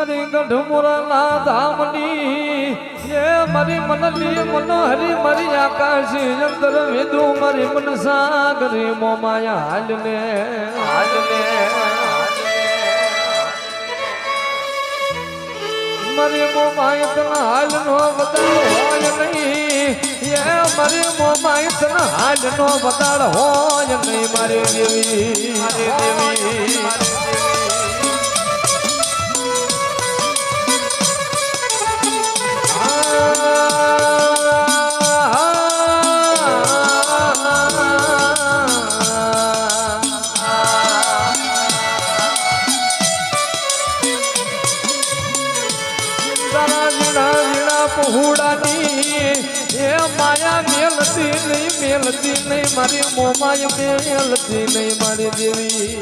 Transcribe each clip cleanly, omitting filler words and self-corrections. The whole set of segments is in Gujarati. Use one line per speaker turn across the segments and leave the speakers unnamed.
મારી ગઢમુરાના ધામની એ મારી મનલી મનોહરી મારી આકાશી અંતર વેદુ મારી મન સાગરી મોમાયા હાલને મારી મોમાય તના હાલ નો બતાડ હોય નહીં એ મારી મોમાય તના હાલ નો બતાડ હોય નહીં મારી દેવી પહોળાની એ માયા મેલતી નહીં મારી મોમાય મેલતી નહીં મારી દેવી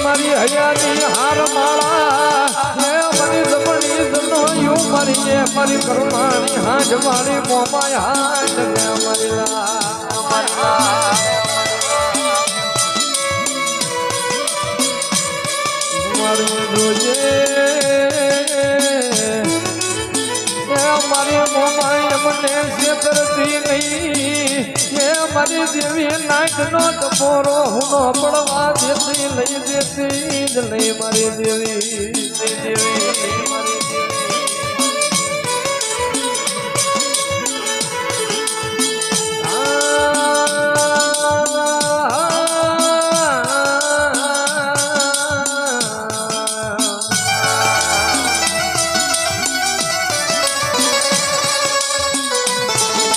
મારી હયાની હાર માળા એ મારી જમણી જનોયું મારી મારી કરુણાની હાજ મારી મોમાય હાજ મારી મારી મોમાય મને છેતરતી નહીં એ મારી દેવી નાક નો ટપોરો હુનો પડવા દેતી લઈ દેતી જ નહીં મારી દેવી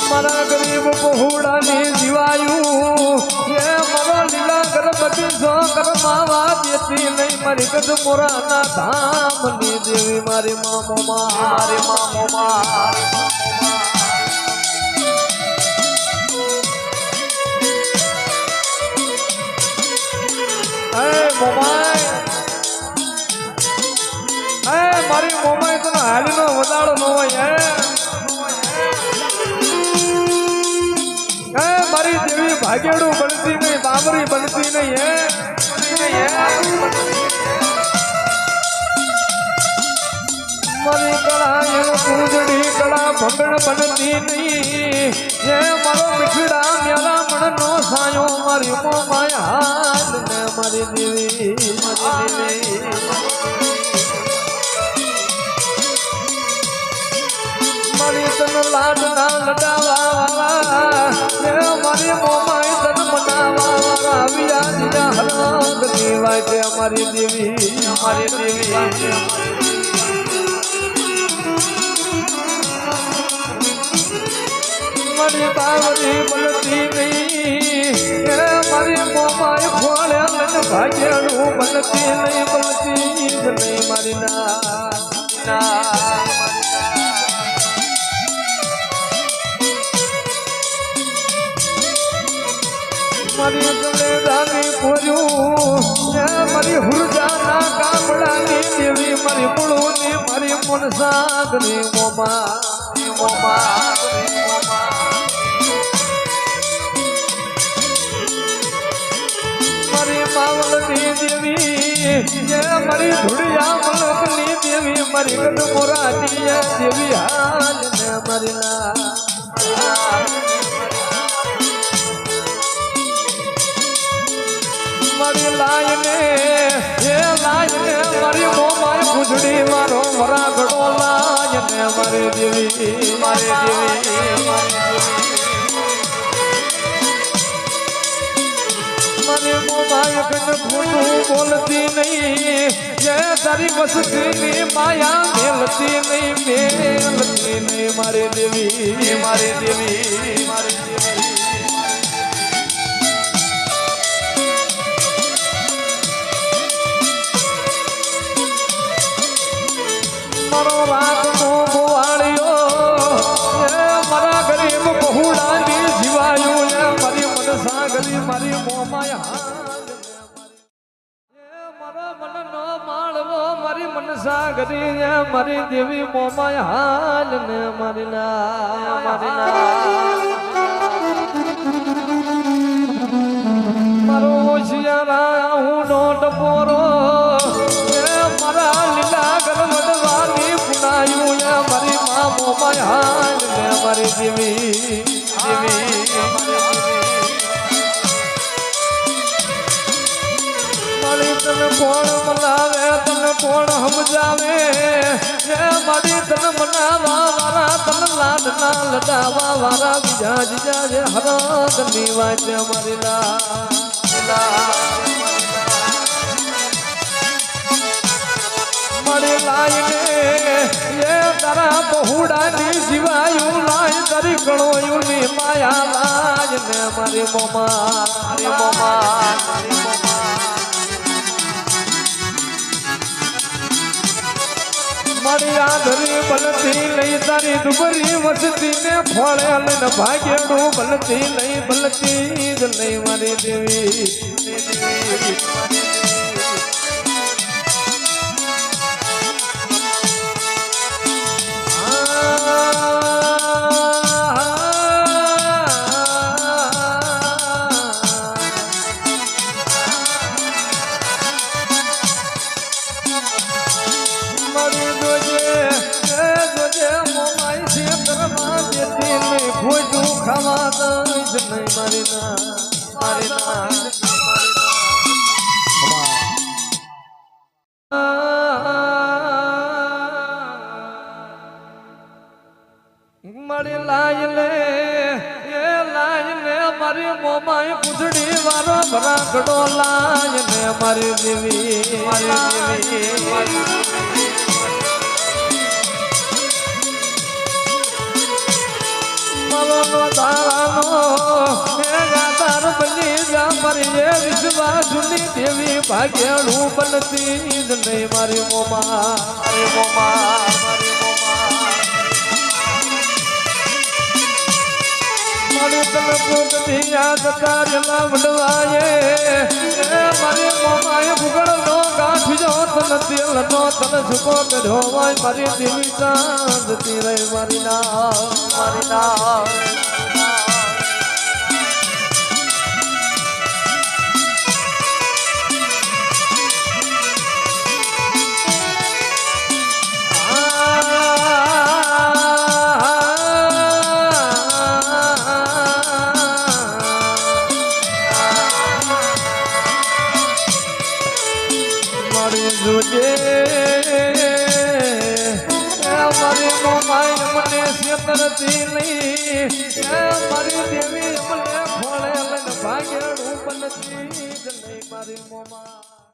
મારા ગરીબ પહોળાની જીવાયું એ મારો લીલા ગર્ભવતી છો કરમાવા દેતી નહીં મારી ગઢમુરાના ધામની દેવી મારી મોમાં મારી મોમાય તને હાલીનો વધારો ન હોય મારી દેવી ભાગેડું બનતી નહીં બાબરી બનતી નહીં મારી કળા પૂજડી કળા ભંગણ બનતી નહીં એ મારો મીઠડા મેલા મણ નો સાયો મારી મોમાય હાલ ને મારી દેવી મારી તન લાડ ના લડાવા મારી મોમાય તન મનાવા આવ્યા જીજા હરગની વાજે અમારી દેવી મારી બાવરી બનતી નહીં મારી મોમાય ખોળે ભાગ્યાનું બનતી નહીં મારી મારી ગલેદાની પોર્યું મારી હુરજાના ગામડાની દેવી મારી મૂળની મારી મનસાગની મોમા મારી માવલની દેવી મારી ધુડિયા મલકની દેવી મારી ગઢમુરાની દેવી હાલ ને મારી મારી લાયને મારી મોમાય પૂજડી મારો વરાગડો લાયને મારી દેવી મારી મોમાય કન ખોટું બોલતી નહીં જે તારી વસતીની માયા મેલતી નહીં મારી દેવી મારો રાતનો ગોવાળિયો મારા ગરીબ પહોળાની જીવાયું મારી મનસાગરી મારી મોમાય મારો મનનો માળવો મારી મનસાગરી મારી દેવી મોમાય હાલ ને મારી ના સિયારા હું નો ટપોરો મારા લીલા ગરવડવાની પુનાયું મારી મા મોમાયા ને મારી દેવી મારી તને કોણ મનાવે તને કોણ સમજાવે મારી તને મનાવા વાળા તને લાડ ના લડાવા વાળા બીજા જીજા હરગ ની વાત મારી મારી લાઈને એ તારા બહુડાની જીવાયું લાય તારી ગણોયું ની માયા લાય ને મારી મોમા મારી આધરી બલતી લઈ તારી દુબરી વસતી ને ફળે લઈને ભાગ્યડું બલતી લઈ બલતી જ લઈ મારી દેવી ખાવા દઈશ નહીં મારી મારી લાય લે મારી મોમાય પૂછડી વારો ભરાકડો લાય ને મારી દેવી વિશ્વાસુની દેવી ભાગ્યાળું બનતી જ નહીં મારી મોમા મારી તમે ભૂગતી યાદ કારેલા વડવાયે મારી મોમાએ ભૂગળનો ગાંઠજો તન તેલનો તન ઝુકો કર્યો હોય મારી દેવી ચાંદતી રહી મારી ના મારી મોમાઈ મને શેતરતી નહીં મારી દેવી મને ખોળે લઈને ભાગ્યડું બનતી જ નહીં મારી મોમા